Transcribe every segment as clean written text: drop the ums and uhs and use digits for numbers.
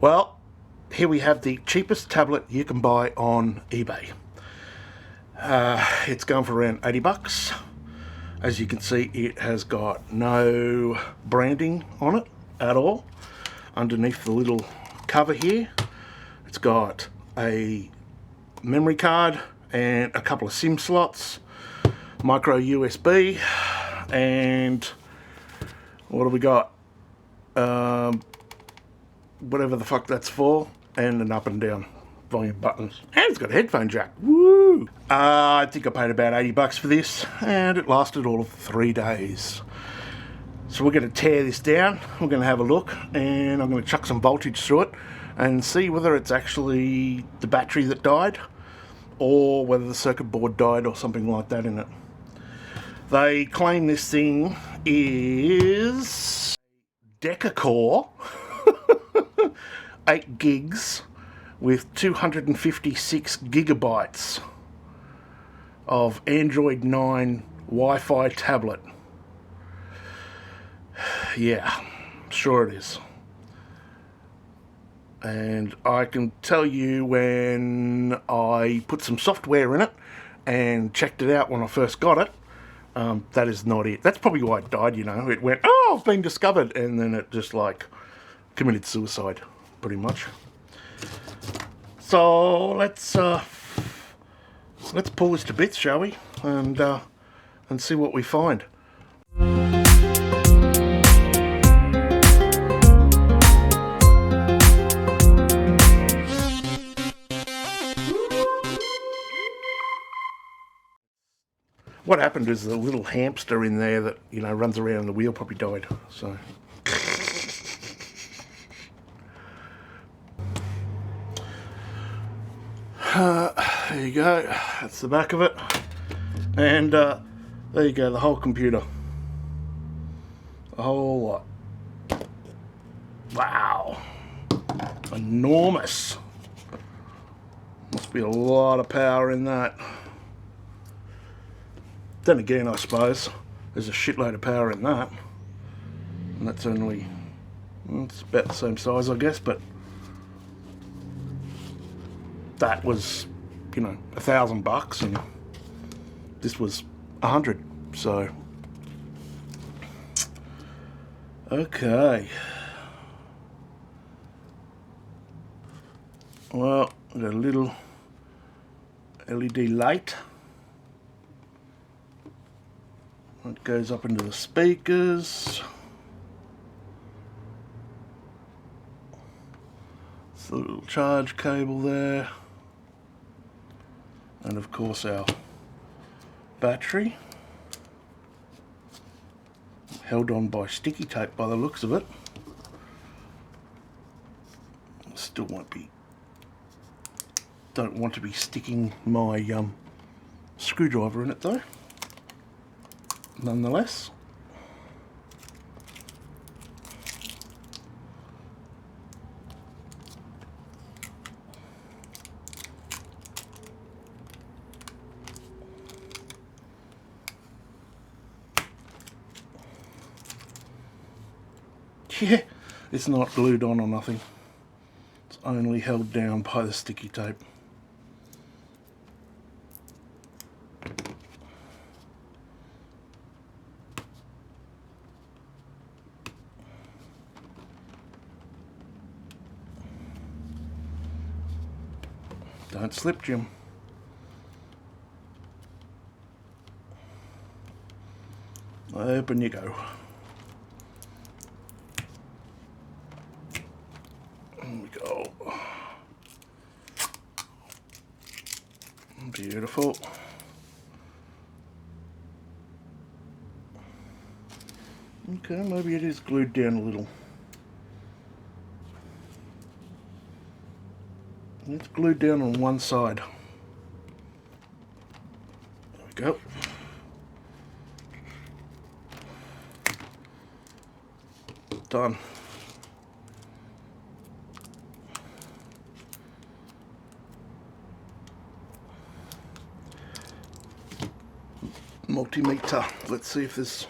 Well, here we have the cheapest tablet you can buy on eBay. It's going for around 80 bucks. As you can see, it has got no branding on it at all. Underneath the little cover here, it's got a memory card and a couple of SIM slots, micro USB, and what have we got? Whatever the fuck that's for, and an up and down volume buttons. And it's got a headphone jack. Woo! I think I paid about 80 bucks for this, and it lasted all of 3 days. So we're going to tear this down, we're going to have a look, and I'm going to chuck some voltage through it and see whether it's actually the battery that died or whether the circuit board died or something like that in it. They claim this thing is deca-core, 8 gigs with 256 gigabytes of Android 9 Wi-Fi tablet. Yeah, sure it is. And I can tell you, when I put some software in it and checked it out when I first got it, that is not it. That's probably why it died, you know. It went, oh, I've been discovered, and then it just like committed suicide, pretty much. So let's pull this to bits, shall we? And see what we find. What happened is the little hamster in there that, you know, runs around the wheel probably died. So there you go. That's the back of it. And there you go, the whole computer. A whole lot. Wow. Enormous. Must be a lot of power in that. Then again, I suppose there's a shitload of power in that, and that's only, well, it's about the same size, I guess, but that was, you know, $1,000, and this was 100. So okay, well, we've got a little LED light. It goes up into the speakers. It's a little charge cable there. And of course our battery. Held on by sticky tape by the looks of it. Still won't be, don't want to be sticking my screwdriver in it though. Nonetheless, yeah, it's not glued on or nothing. It's only held down by the sticky tape. Don't slip, Jim. Open you go. There we go. Beautiful. Okay, maybe it is glued down a little. It's glued down on one side. There we go. Done. Multimeter. Let's see if there's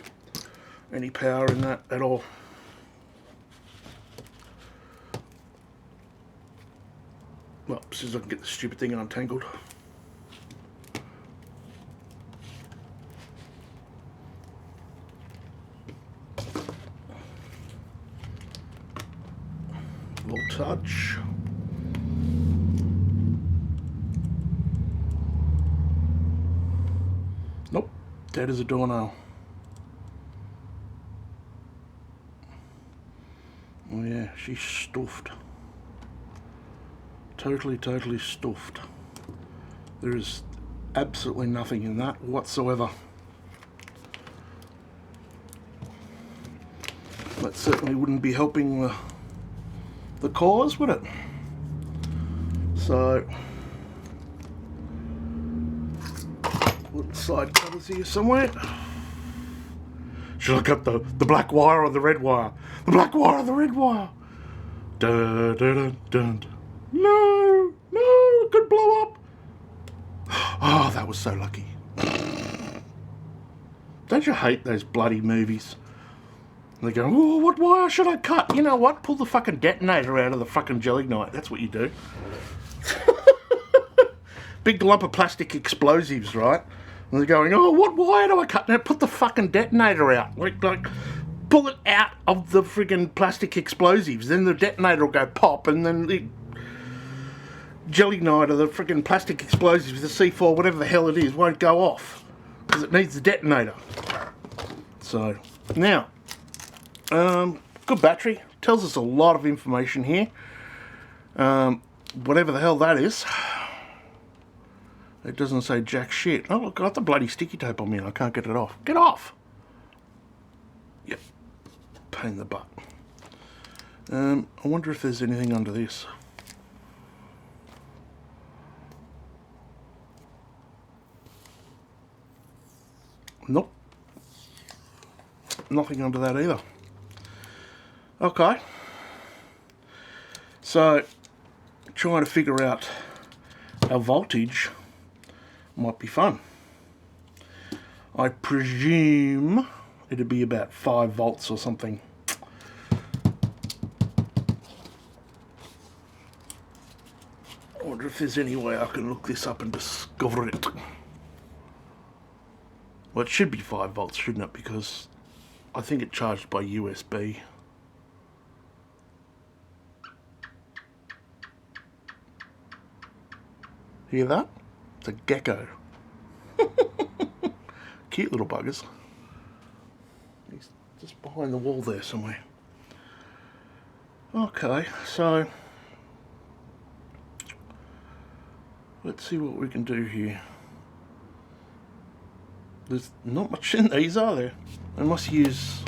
any power in that at all. Well, as soon as I can get the stupid thing untangled. Little touch. Nope, dead as a doornail. Oh yeah, she's stuffed. Totally stuffed. There is absolutely nothing in that whatsoever. That certainly wouldn't be helping the cause, would it? So, little side covers here somewhere. Should I cut the black wire or the red wire? The black wire or the red wire? Dun, dun, dun, dun. No, it could blow up. Oh, that was so lucky. Don't you hate those bloody movies? And they go, oh, what wire should I cut? You know what? Pull the fucking detonator out of the fucking Gymjunnky. That's what you do. Big lump of plastic explosives, right? And they're going, oh, what wire do I cut? Now put the fucking detonator out. Like pull it out of the friggin' plastic explosives. Then the detonator will go pop, and then the Gymjunnky or the friggin' plastic explosives, the C4, whatever the hell it is, won't go off because it needs the detonator. So now, good battery. Tells us a lot of information here. Whatever the hell that is. It doesn't say jack shit. Oh, look, I got the bloody sticky tape on me and I can't get it off. Get off! Yep. Pain in the butt. I wonder if there's anything under this. Nope. Nothing under that either. Okay. So, trying to figure out our voltage might be fun. I presume it'd be about 5 volts or something. I wonder if there's any way I can look this up and discover it. Well, it should be 5 volts, shouldn't it? Because I think it's charged by USB. Hear that? It's a gecko. Cute little buggers. He's just behind the wall there somewhere. Okay, so let's see what we can do here. There's not much in these, are there? They must use...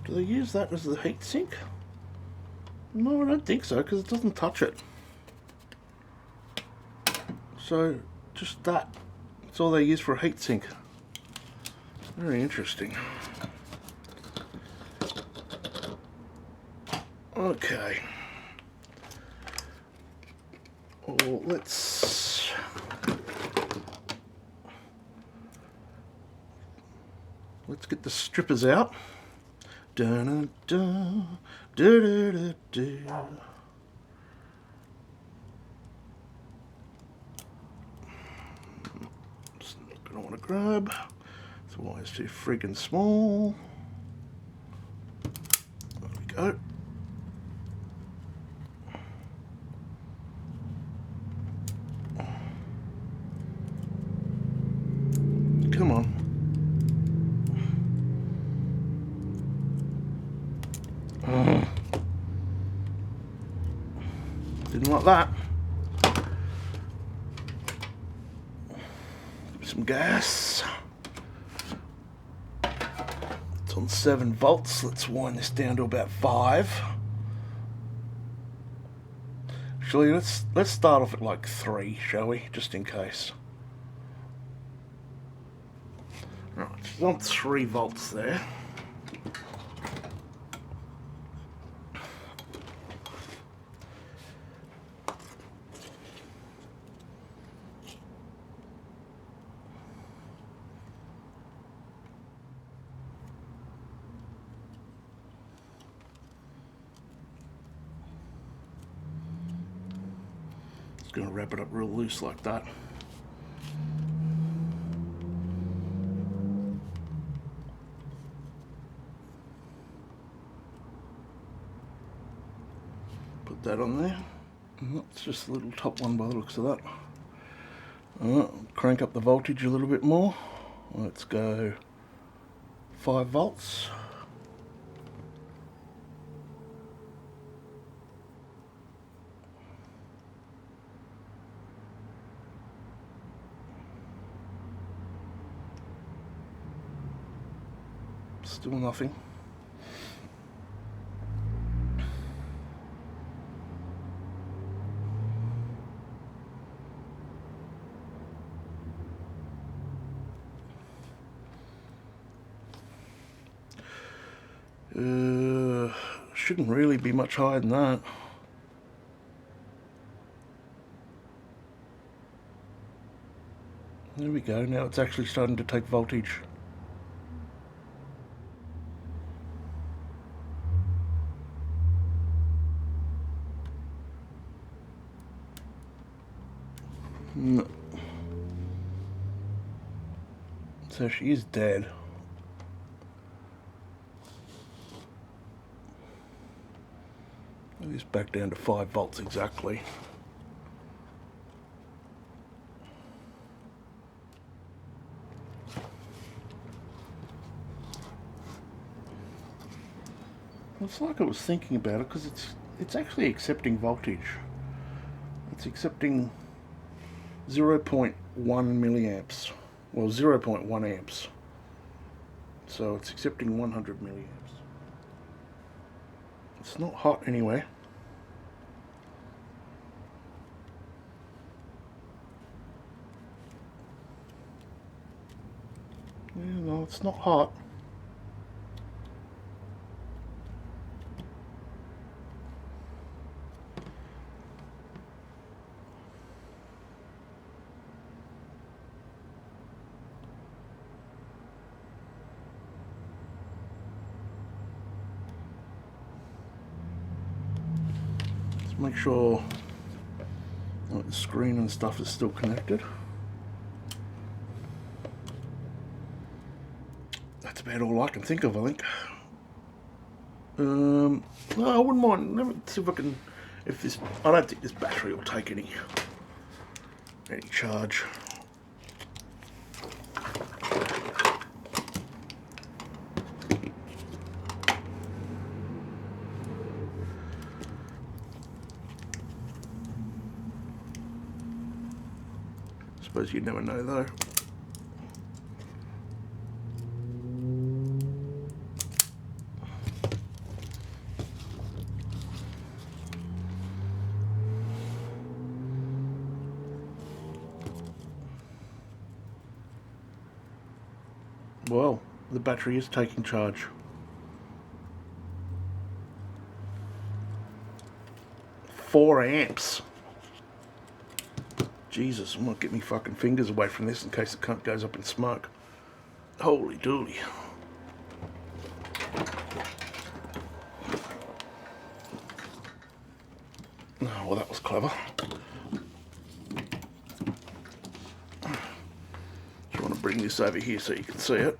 Do they use that as the heat sink? No, I don't think so, because it doesn't touch it. So, just that. That's all they use for a heat sink. Very interesting. Okay. Well, let's get the strippers out. Dun dun dun dun dun dun. I want to grab. This wire's too friggin' small. There we go. Come on. Didn't like that. Some gas. It's on 7 volts. Let's wind this down to about 5. Actually, let's start off at like 3, shall we? Just in case. Right, it's on 3 volts there. Going to wrap it up real loose like that. Put that on there. It's just a little top one by the looks of that. Crank up the voltage a little bit more. Let's go 5 volts. Still nothing. Shouldn't really be much higher than that. There we go, now it's actually starting to take voltage. No. So she is dead. This back down to 5 volts exactly. It's like I was thinking about it, because it's actually accepting voltage. It's accepting 0.1 milliamps. Well, 0.1 amps. So it's accepting 100 milliamps. It's not hot anyway. Yeah, no, it's not hot. Let's make sure the screen and stuff is still connected. That's about all I can think of, I think. No, I wouldn't mind. Let me see if I can. If this, I don't think this battery will take any charge. Suppose you'd never know though. Well, the battery is taking charge. Four amps. Jesus, I might get me fucking fingers away from this in case the cunt goes up in smoke. Holy dooly. Oh, well, that was clever. Just want to bring this over here so you can see it.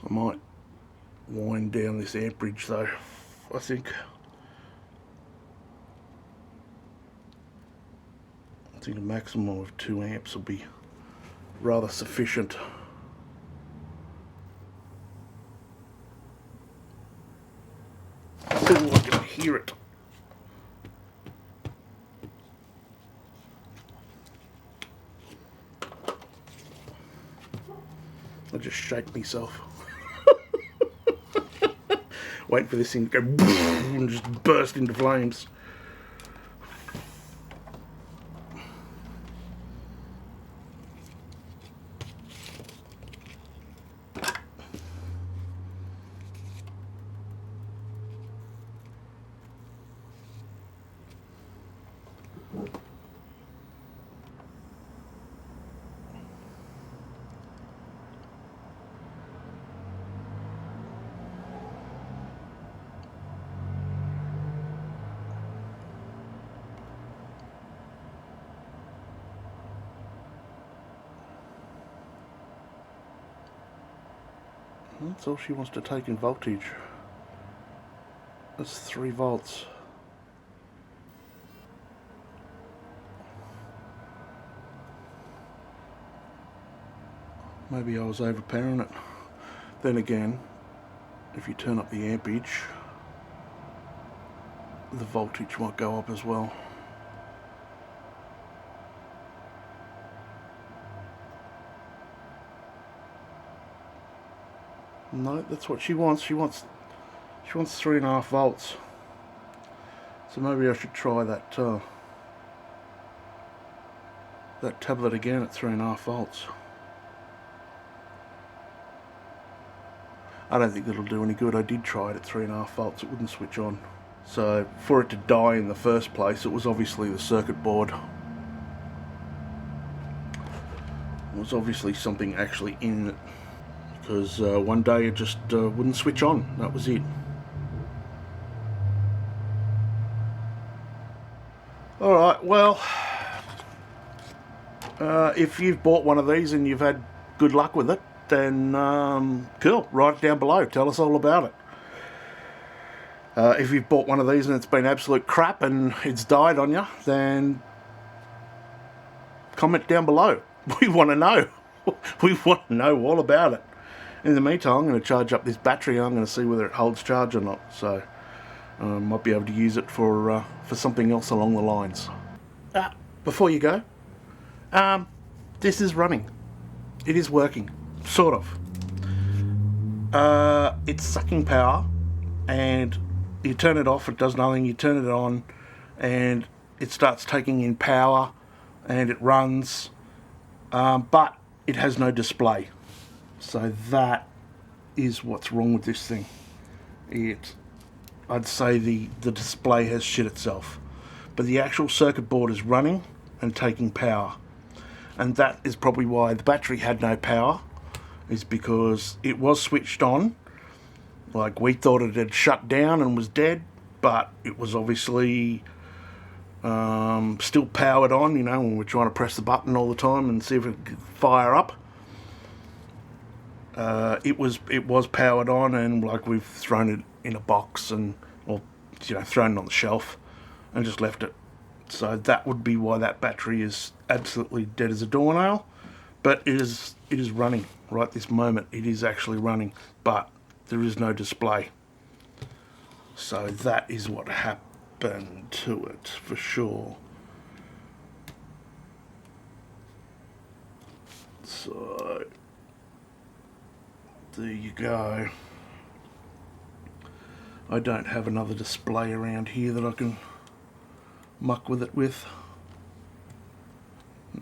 I might wind down this amperage though, I think. I think a maximum of 2 amps will be rather sufficient. Ooh, I can hear it. I just shake myself. Wait for this thing to go and just burst into flames. That's all she wants to take in voltage. That's 3 volts. Maybe I was overpowering it. Then again, if you turn up the ampage, the voltage might go up as well. No, that's what she wants. She wants 3.5 volts. So maybe I should try that that tablet again at 3.5 volts. I don't think that'll do any good. I did try it at 3.5 volts. It wouldn't switch on. So for it to die in the first place, it was obviously the circuit board. It was obviously something actually in it, because one day it just wouldn't switch on. That was it. Alright, well, if you've bought one of these and you've had good luck with it, then cool, write it down below. Tell us all about it. If you've bought one of these and it's been absolute crap and it's died on you, then comment down below. We want to know. We want to know all about it. In the meantime, I'm going to charge up this battery. I'm going to see whether it holds charge or not. So might be able to use it for something else along the lines. Before you go, this is running. It is working, sort of. It's sucking power, and you turn it off, it does nothing. You turn it on, and it starts taking in power, and it runs, but it has no display. So that is what's wrong with this thing. I'd say the display has shit itself, but the actual circuit board is running and taking power, and that is probably why the battery had no power, is because it was switched on. Like, we thought it had shut down and was dead, but it was obviously still powered on, you know, when we're trying to press the button all the time and see if it could fire up. It was powered on, and like, we've thrown it in a box and, or, you know, thrown it on the shelf and just left it. So that would be why that battery is absolutely dead as a doornail. But it is running right this moment. It is actually running, but there is no display. So that is what happened to it for sure. So there you go. I don't have another display around here that I can muck with it with.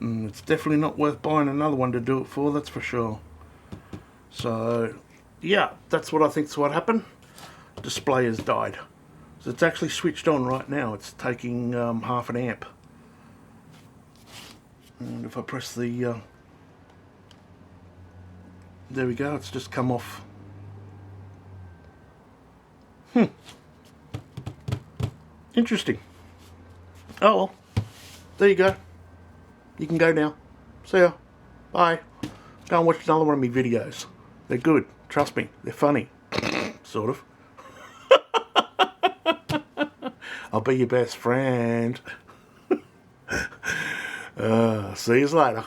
It's definitely not worth buying another one to do it for, that's for sure. So yeah, that's what I think's what happened. Display has died. So it's actually switched on right now. It's taking half an amp. And if I press the there we go, it's just come off. Interesting. Oh well, there you go. You can go now. See ya. Bye. Go and watch another one of my videos. They're good. Trust me. They're funny. Sort of. I'll be your best friend. See you later.